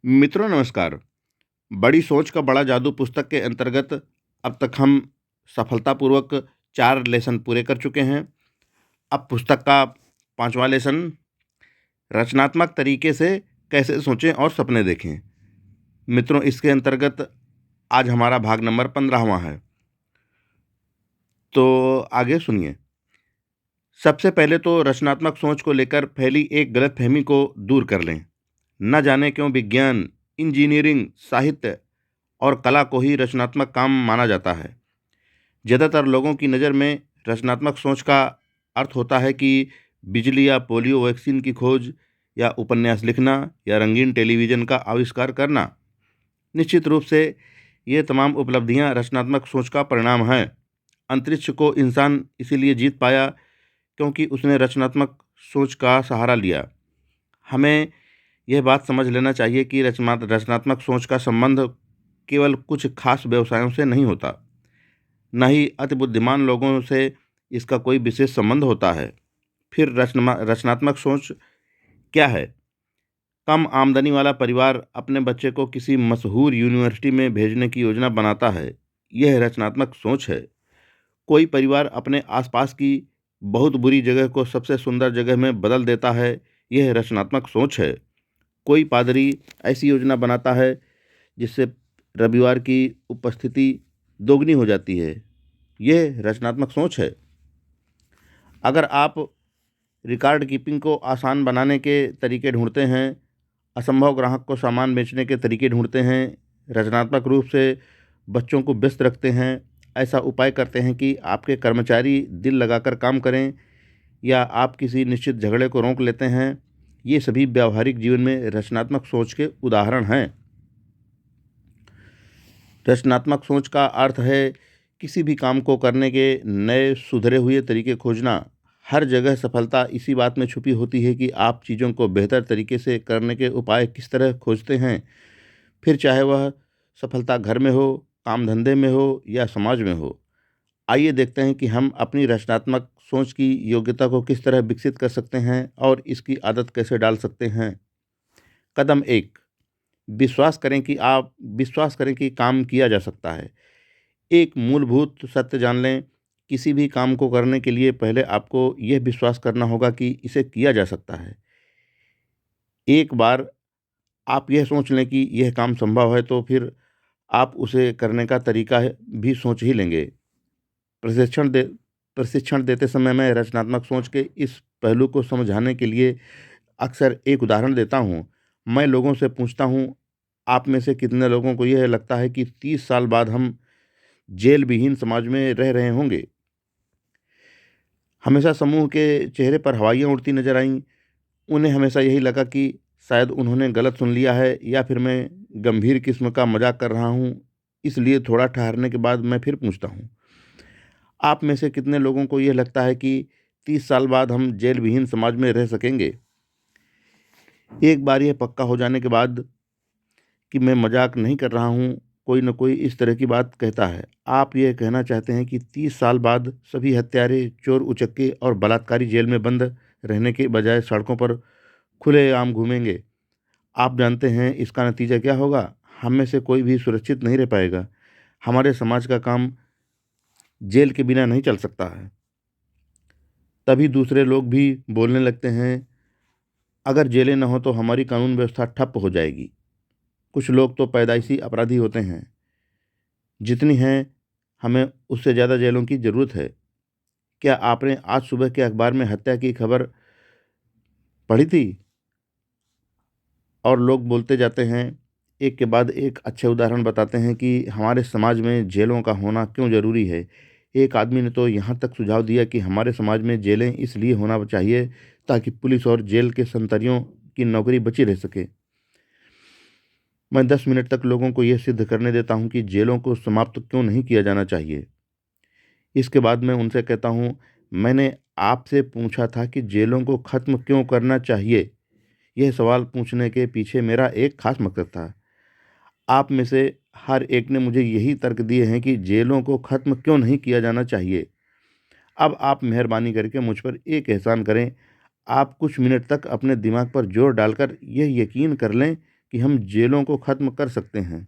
मित्रों नमस्कार। बड़ी सोच का बड़ा जादू पुस्तक के अंतर्गत अब तक हम सफलतापूर्वक 4 लेसन पूरे कर चुके हैं। अब पुस्तक का 5वां लेसन रचनात्मक तरीके से कैसे सोचें और सपने देखें। मित्रों इसके अंतर्गत आज हमारा भाग नंबर 15वां है। तो आगे सुनिए। सबसे पहले तो रचनात्मक सोच को लेकर फैली एक गलतफहमी को दूर कर लें। न जाने क्यों विज्ञान, इंजीनियरिंग, साहित्य और कला को ही रचनात्मक काम माना जाता है। ज़्यादातर लोगों की नज़र में रचनात्मक सोच का अर्थ होता है कि बिजली या पोलियो वैक्सीन की खोज या उपन्यास लिखना या रंगीन टेलीविज़न का आविष्कार करना। निश्चित रूप से ये तमाम उपलब्धियां रचनात्मक सोच का परिणाम हैं। अंतरिक्ष को इंसान इसीलिए जीत पाया क्योंकि उसने रचनात्मक सोच का सहारा लिया। हमें यह बात समझ लेना चाहिए कि रचनात्मक सोच का संबंध केवल कुछ खास व्यवसायों से नहीं होता, न ही अति बुद्धिमान लोगों से इसका कोई विशेष संबंध होता है। फिर रचनात्मक सोच क्या है? कम आमदनी वाला परिवार अपने बच्चे को किसी मशहूर यूनिवर्सिटी में भेजने की योजना बनाता है, यह रचनात्मक सोच है। कोई परिवार अपने आसपास की बहुत बुरी जगह को सबसे सुंदर जगह में बदल देता है, यह रचनात्मक सोच है। कोई पादरी ऐसी योजना बनाता है जिससे रविवार की उपस्थिति दोगुनी हो जाती है, यह रचनात्मक सोच है। अगर आप रिकॉर्ड कीपिंग को आसान बनाने के तरीके ढूंढते हैं, असंभव ग्राहक को सामान बेचने के तरीके ढूंढते हैं, रचनात्मक रूप से बच्चों को व्यस्त रखते हैं, ऐसा उपाय करते हैं कि आपके कर्मचारी दिल लगाकर काम करें, या आप किसी निश्चित झगड़े को रोक लेते हैं, ये सभी व्यावहारिक जीवन में रचनात्मक सोच के उदाहरण हैं। रचनात्मक सोच का अर्थ है किसी भी काम को करने के नए सुधरे हुए तरीके खोजना। हर जगह सफलता इसी बात में छुपी होती है कि आप चीज़ों को बेहतर तरीके से करने के उपाय किस तरह खोजते हैं। फिर चाहे वह सफलता घर में हो, काम धंधे में हो या समाज में हो। आइए देखते हैं कि हम अपनी रचनात्मक सोच की योग्यता को किस तरह विकसित कर सकते हैं और इसकी आदत कैसे डाल सकते हैं। कदम 1, विश्वास करें कि काम किया जा सकता है। एक मूलभूत सत्य जान लें, किसी भी काम को करने के लिए पहले आपको यह विश्वास करना होगा कि इसे किया जा सकता है। एक बार आप यह सोच लें कि यह काम संभव है तो फिर आप उसे करने का तरीका भी सोच ही लेंगे। प्रशिक्षण दे प्रशिक्षण देते समय मैं रचनात्मक सोच के इस पहलू को समझाने के लिए अक्सर एक उदाहरण देता हूँ। मैं लोगों से पूछता हूँ, आप में से कितने लोगों को यह लगता है कि 30 साल बाद हम जेल विहीन समाज में रह रहे होंगे? हमेशा समूह के चेहरे पर हवाइयाँ उड़ती नजर आईं। उन्हें हमेशा यही लगा कि शायद उन्होंने गलत सुन लिया है या फिर मैं गंभीर किस्म का मजाक कर रहा हूँ। इसलिए थोड़ा ठहरने के बाद मैं फिर पूछता हूँ, आप में से कितने लोगों को यह लगता है कि 30 साल बाद हम जेल विहीन समाज में रह सकेंगे? एक बार यह पक्का हो जाने के बाद कि मैं मजाक नहीं कर रहा हूँ, कोई न कोई इस तरह की बात कहता है। आप ये कहना चाहते हैं कि 30 साल बाद सभी हत्यारे, चोर उचक्के और बलात्कारी जेल में बंद रहने के बजाय सड़कों पर खुलेआम घूमेंगे। आप जानते हैं इसका नतीजा क्या होगा? हम में से कोई भी सुरक्षित नहीं रह पाएगा। हमारे समाज का काम जेल के बिना नहीं चल सकता है। तभी दूसरे लोग भी बोलने लगते हैं, अगर जेलें न हो तो हमारी कानून व्यवस्था ठप हो जाएगी। कुछ लोग तो पैदाइशी अपराधी होते हैं। जितनी हैं, हमें उससे ज़्यादा जेलों की ज़रूरत है। क्या आपने आज सुबह के अखबार में हत्या की खबर पढ़ी थी? और लोग बोलते जाते हैं, एक के बाद एक अच्छे उदाहरण बताते हैं कि हमारे समाज में जेलों का होना क्यों ज़रूरी है। एक आदमी ने तो यहाँ तक सुझाव दिया कि हमारे समाज में जेलें इसलिए होना चाहिए ताकि पुलिस और जेल के संतरियों की नौकरी बची रह सके। मैं 10 मिनट तक लोगों को यह सिद्ध करने देता हूँ कि जेलों को समाप्त क्यों नहीं किया जाना चाहिए। इसके बाद मैं उनसे कहता हूँ, मैंने आपसे पूछा था कि जेलों को ख़त्म क्यों करना चाहिए। यह सवाल पूछने के पीछे मेरा एक खास मकसद था। आप में से हर एक ने मुझे यही तर्क दिए हैं कि जेलों को ख़त्म क्यों नहीं किया जाना चाहिए। अब आप मेहरबानी करके मुझ पर एक एहसान करें। आप कुछ मिनट तक अपने दिमाग पर जोर डालकर यह यकीन कर लें कि हम जेलों को खत्म कर सकते हैं।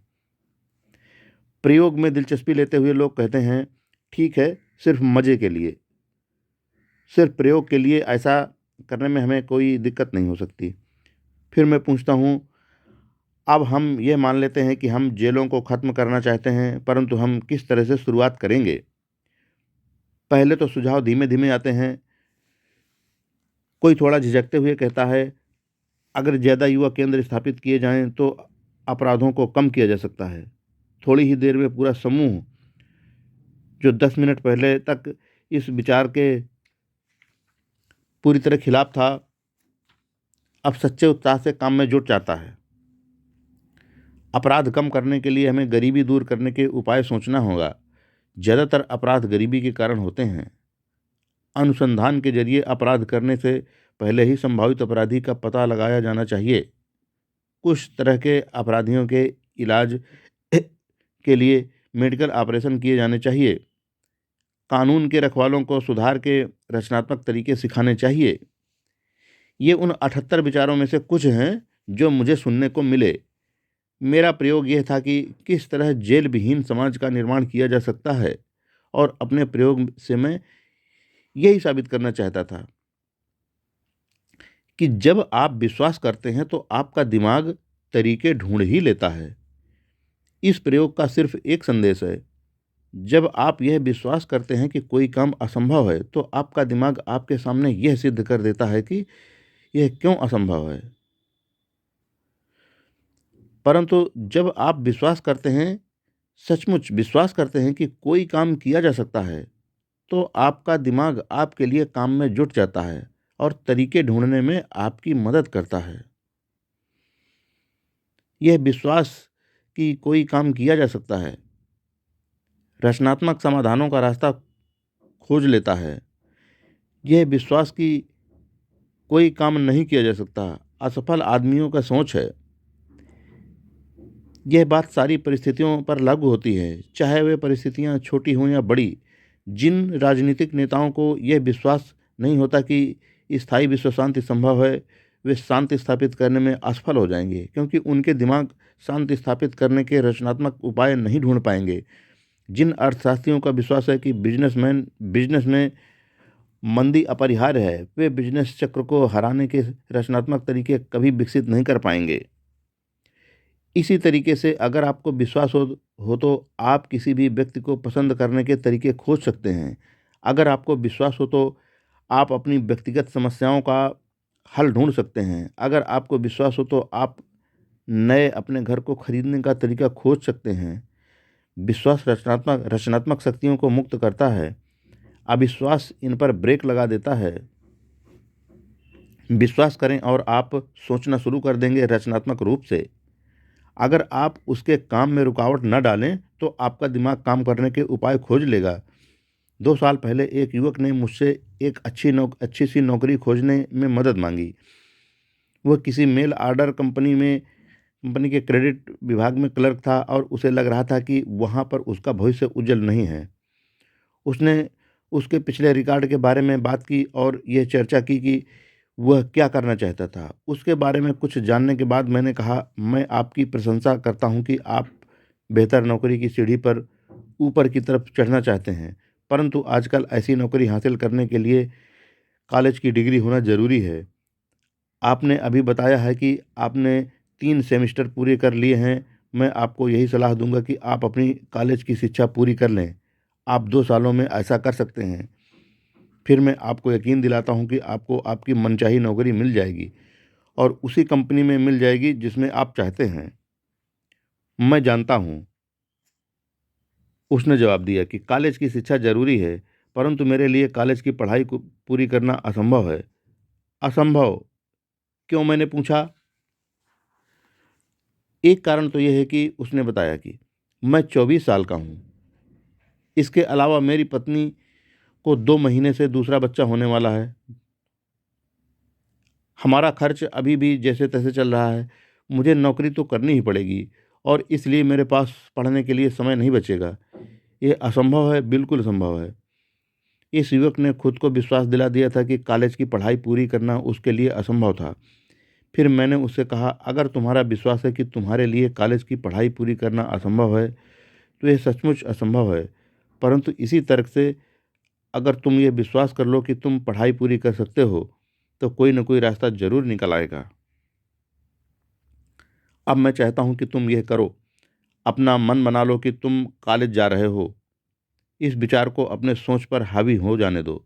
प्रयोग में दिलचस्पी लेते हुए लोग कहते हैं, ठीक है, सिर्फ मज़े के लिए, सिर्फ प्रयोग के लिए ऐसा करने में हमें कोई दिक्कत नहीं हो सकती। फिर मैं पूछता हूँ, अब हम ये मान लेते हैं कि हम जेलों को ख़त्म करना चाहते हैं, परंतु हम किस तरह से शुरुआत करेंगे? पहले तो सुझाव धीमे-धीमे आते हैं। कोई थोड़ा झिझकते हुए कहता है, अगर ज़्यादा युवा केंद्र स्थापित किए जाएँ तो अपराधों को कम किया जा सकता है। थोड़ी ही देर में पूरा समूह जो 10 मिनट पहले तक इस विचार के पूरी तरह खिलाफ था, अब सच्चे उत्साह से काम में जुट जाता है। अपराध कम करने के लिए हमें गरीबी दूर करने के उपाय सोचना होगा। ज़्यादातर अपराध गरीबी के कारण होते हैं। अनुसंधान के जरिए अपराध करने से पहले ही संभावित अपराधी का पता लगाया जाना चाहिए। कुछ तरह के अपराधियों के इलाज के लिए मेडिकल ऑपरेशन किए जाने चाहिए। कानून के रखवालों को सुधार के रचनात्मक तरीके सिखाने चाहिए। ये उन 78 विचारों में से कुछ हैं जो मुझे सुनने को मिले। मेरा प्रयोग यह था कि किस तरह जेल विहीन समाज का निर्माण किया जा सकता है, और अपने प्रयोग से मैं यही साबित करना चाहता था कि जब आप विश्वास करते हैं तो आपका दिमाग तरीके ढूंढ ही लेता है। इस प्रयोग का सिर्फ एक संदेश है, जब आप यह विश्वास करते हैं कि कोई काम असंभव है तो आपका दिमाग आपके सामने यह सिद्ध कर देता है कि यह क्यों असंभव है। परंतु जब आप विश्वास करते हैं, सचमुच विश्वास करते हैं कि कोई काम किया जा सकता है, तो आपका दिमाग आपके लिए काम में जुट जाता है और तरीके ढूंढने में आपकी मदद करता है। यह विश्वास कि कोई काम किया जा सकता है रचनात्मक समाधानों का रास्ता खोज लेता है। यह विश्वास कि कोई काम नहीं किया जा सकता असफल आदमियों का सोच है। यह बात सारी परिस्थितियों पर लागू होती है, चाहे वे परिस्थितियां छोटी हों या बड़ी। जिन राजनीतिक नेताओं को यह विश्वास नहीं होता कि स्थायी विश्व शांति संभव है, वे शांति स्थापित करने में असफल हो जाएंगे, क्योंकि उनके दिमाग शांति स्थापित करने के रचनात्मक उपाय नहीं ढूंढ पाएंगे। जिन अर्थशास्त्रियों का विश्वास है कि बिजनेस में मंदी अपरिहार्य है, वे बिजनेस चक्र को हराने के रचनात्मक तरीके कभी विकसित नहीं कर पाएंगे। इसी तरीके से अगर आपको विश्वास हो तो आप किसी भी व्यक्ति को पसंद करने के तरीके खोज सकते हैं। अगर आपको विश्वास हो तो आप अपनी व्यक्तिगत समस्याओं का हल ढूंढ सकते हैं। अगर आपको विश्वास हो तो आप नए अपने घर को खरीदने का तरीका खोज सकते हैं। विश्वास रचनात्मक शक्तियों को मुक्त करता है, अविश्वास इन पर ब्रेक लगा देता है। विश्वास करें और आप सोचना शुरू कर देंगे रचनात्मक रूप से। अगर आप उसके काम में रुकावट न डालें तो आपका दिमाग काम करने के उपाय खोज लेगा। 2 साल पहले एक युवक ने मुझसे एक अच्छी सी नौकरी खोजने में मदद मांगी। वह किसी मेल ऑर्डर कंपनी के क्रेडिट विभाग में क्लर्क था और उसे लग रहा था कि वहाँ पर उसका भविष्य उज्जवल नहीं है। उसने उसके पिछले रिकॉर्ड के बारे में बात की और यह चर्चा की कि वह क्या करना चाहता था। उसके बारे में कुछ जानने के बाद मैंने कहा, मैं आपकी प्रशंसा करता हूँ कि आप बेहतर नौकरी की सीढ़ी पर ऊपर की तरफ चढ़ना चाहते हैं, परंतु आजकल ऐसी नौकरी हासिल करने के लिए कॉलेज की डिग्री होना ज़रूरी है। आपने अभी बताया है कि आपने 3 सेमेस्टर पूरे कर लिए हैं। मैं आपको यही सलाह दूंगा कि आप अपनी कॉलेज की शिक्षा पूरी कर लें। आप 2 सालों में ऐसा कर सकते हैं। फिर मैं आपको यकीन दिलाता हूं कि आपको आपकी मनचाही नौकरी मिल जाएगी और उसी कंपनी में मिल जाएगी जिसमें आप चाहते हैं। मैं जानता हूं, उसने जवाब दिया, कि कॉलेज की शिक्षा ज़रूरी है, परंतु मेरे लिए कॉलेज की पढ़ाई को पूरी करना असंभव है। असंभव क्यों, मैंने पूछा। एक कारण तो यह है कि उसने बताया कि मैं 24 साल का हूँ। इसके अलावा मेरी पत्नी को 2 महीने से दूसरा बच्चा होने वाला है। हमारा खर्च अभी भी जैसे तैसे चल रहा है। मुझे नौकरी तो करनी ही पड़ेगी और इसलिए मेरे पास पढ़ने के लिए समय नहीं बचेगा। ये असंभव है, बिल्कुल असंभव है। इस युवक ने खुद को विश्वास दिला दिया था कि कॉलेज की पढ़ाई पूरी करना उसके लिए असंभव था। फिर मैंने उससे कहा, अगर तुम्हारा विश्वास है कि तुम्हारे लिए कॉलेज की पढ़ाई पूरी करना असंभव है तो यह सचमुच असंभव है, परंतु इसी तर्क से अगर तुम ये विश्वास कर लो कि तुम पढ़ाई पूरी कर सकते हो तो कोई न कोई रास्ता जरूर निकल आएगा। अब मैं चाहता हूं कि तुम यह करो, अपना मन बना लो कि तुम कॉलेज जा रहे हो। इस विचार को अपने सोच पर हावी हो जाने दो।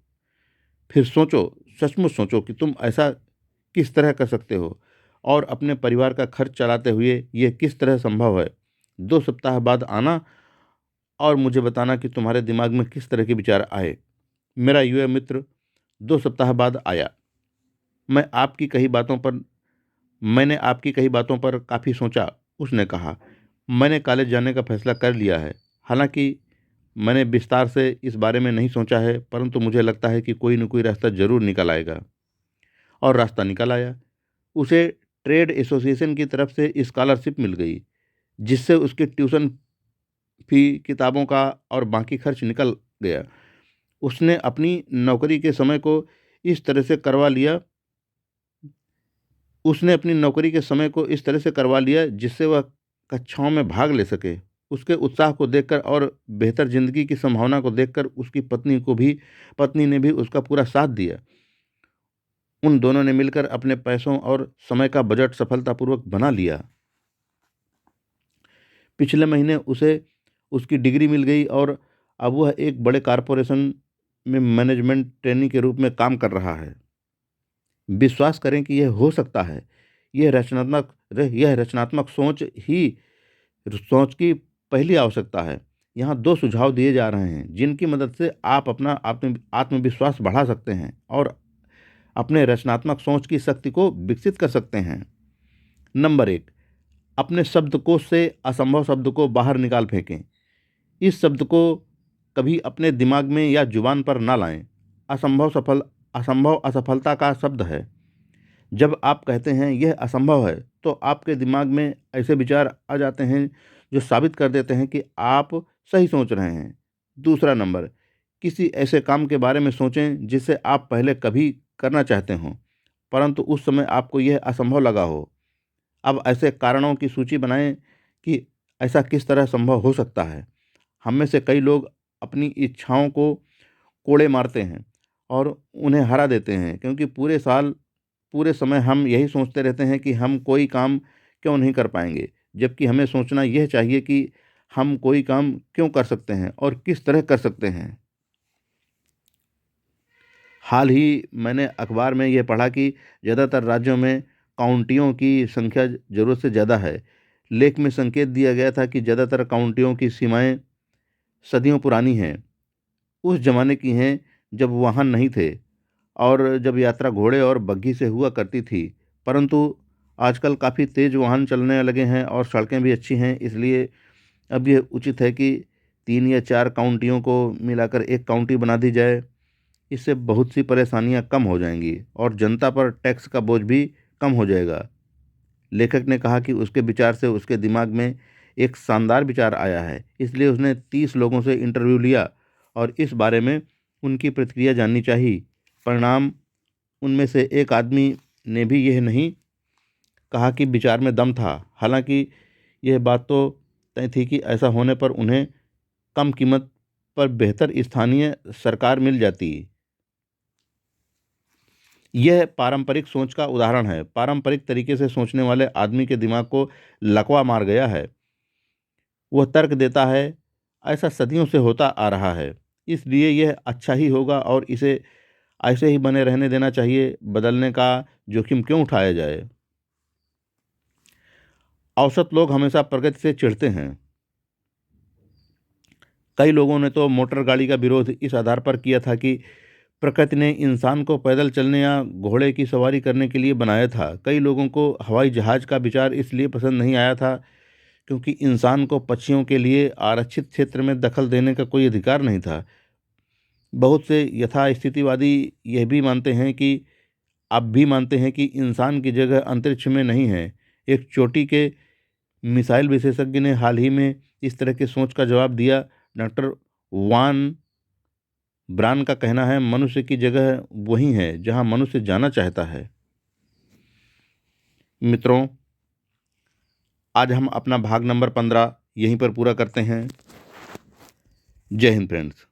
फिर सोचो, सचमुच सोचो कि तुम ऐसा किस तरह कर सकते हो और अपने परिवार का खर्च चलाते हुए यह किस तरह संभव है। 2 सप्ताह बाद आना और मुझे बताना कि तुम्हारे दिमाग में किस तरह के विचार आए। मेरा युवा मित्र 2 सप्ताह बाद आया। मैं आपकी कही बातों पर मैंने आपकी कही बातों पर काफ़ी सोचा। उसने कहा, मैंने कॉलेज जाने का फैसला कर लिया है। हालांकि मैंने विस्तार से इस बारे में नहीं सोचा है, परंतु मुझे लगता है कि कोई न कोई रास्ता जरूर निकल आएगा। और रास्ता निकल आया। उसे ट्रेड एसोसिएशन की तरफ से स्कॉलरशिप मिल गई, जिससे उसके ट्यूशन फी, किताबों का और बाकी खर्च निकल गया। उसने अपनी नौकरी के समय को इस तरह से करवा लिया उसने अपनी नौकरी के समय को इस तरह से करवा लिया जिससे वह कक्षाओं में भाग ले सके। उसके उत्साह को देखकर और बेहतर जिंदगी की संभावना को देखकर उसकी पत्नी ने भी उसका पूरा साथ दिया। उन दोनों ने मिलकर अपने पैसों और समय का बजट सफलतापूर्वक बना लिया। पिछले महीने उसे उसकी डिग्री मिल गई और अब वह एक बड़े कॉरपोरेशन में मैनेजमेंट ट्रेनी के रूप में काम कर रहा है। विश्वास करें कि यह हो सकता है। यह रचनात्मक सोच की पहली आवश्यकता है। यहाँ 2 सुझाव दिए जा रहे हैं जिनकी मदद से आप अपना आत्मविश्वास बढ़ा सकते हैं और अपने रचनात्मक सोच की शक्ति को विकसित कर सकते हैं। नंबर 1, अपने शब्दकोश से असंभव शब्द को बाहर निकाल फेंकें। इस शब्द को कभी अपने दिमाग में या जुबान पर ना लाएं। असंभव असफलता का शब्द है। जब आप कहते हैं यह असंभव है तो आपके दिमाग में ऐसे विचार आ जाते हैं जो साबित कर देते हैं कि आप सही सोच रहे हैं। दूसरा नंबर, किसी ऐसे काम के बारे में सोचें जिसे आप पहले कभी करना चाहते हों, परंतु उस समय आपको यह असंभव लगा हो। अब ऐसे कारणों की सूची बनाएं कि ऐसा किस तरह संभव हो सकता है। हम में से कई लोग अपनी इच्छाओं को कोड़े मारते हैं और उन्हें हरा देते हैं क्योंकि पूरे समय हम यही सोचते रहते हैं कि हम कोई काम क्यों नहीं कर पाएंगे, जबकि हमें सोचना यह चाहिए कि हम कोई काम क्यों कर सकते हैं और किस तरह कर सकते हैं। हाल ही मैंने अखबार में यह पढ़ा कि ज़्यादातर राज्यों में काउंटियों की संख्या ज़रूरत से ज़्यादा है। लेख में संकेत दिया गया था कि ज़्यादातर काउंटियों की सीमाएं सदियों पुरानी हैं, उस जमाने की हैं जब वाहन नहीं थे और जब यात्रा घोड़े और बग्घी से हुआ करती थी। परंतु आजकल काफ़ी तेज़ वाहन चलने लगे हैं और सड़कें भी अच्छी हैं, इसलिए अब यह उचित है कि 3 या 4 काउंटियों को मिलाकर एक काउंटी बना दी जाए। इससे बहुत सी परेशानियां कम हो जाएंगी और जनता पर टैक्स का बोझ भी कम हो जाएगा। लेखक ने कहा कि उसके विचार से उसके दिमाग में एक शानदार विचार आया है, इसलिए उसने 30 लोगों से इंटरव्यू लिया और इस बारे में उनकी प्रतिक्रिया जाननी चाहिए। परिणाम, उनमें से एक आदमी ने भी यह नहीं कहा कि विचार में दम था। हालांकि यह बात तो तय थी कि ऐसा होने पर उन्हें कम कीमत पर बेहतर स्थानीय सरकार मिल जाती। यह पारंपरिक सोच का उदाहरण है। पारंपरिक तरीके से सोचने वाले आदमी के दिमाग को लकवा मार गया है। वह तर्क देता है, ऐसा सदियों से होता आ रहा है, इसलिए यह अच्छा ही होगा और इसे ऐसे ही बने रहने देना चाहिए। बदलने का जोखिम क्यों उठाया जाए। औसत लोग हमेशा प्रगति से चिढ़ते हैं। कई लोगों ने तो मोटर गाड़ी का विरोध इस आधार पर किया था कि प्रकृति ने इंसान को पैदल चलने या घोड़े की सवारी करने के लिए बनाया था। कई लोगों को हवाई जहाज का विचार इसलिए पसंद नहीं आया था क्योंकि इंसान को पक्षियों के लिए आरक्षित क्षेत्र में दखल देने का कोई अधिकार नहीं था। बहुत से यथास्थितिवादी यह भी मानते हैं कि अब भी मानते हैं कि इंसान की जगह अंतरिक्ष में नहीं है। एक चोटी के मिसाइल विशेषज्ञ ने हाल ही में इस तरह की सोच का जवाब दिया। डॉक्टर वान ब्रान का कहना है, मनुष्य की जगह वही है जहां मनुष्य जाना चाहता है। मित्रों, आज हम अपना भाग नंबर 15 यहीं पर पूरा करते हैं। जय हिंद फ्रेंड्स।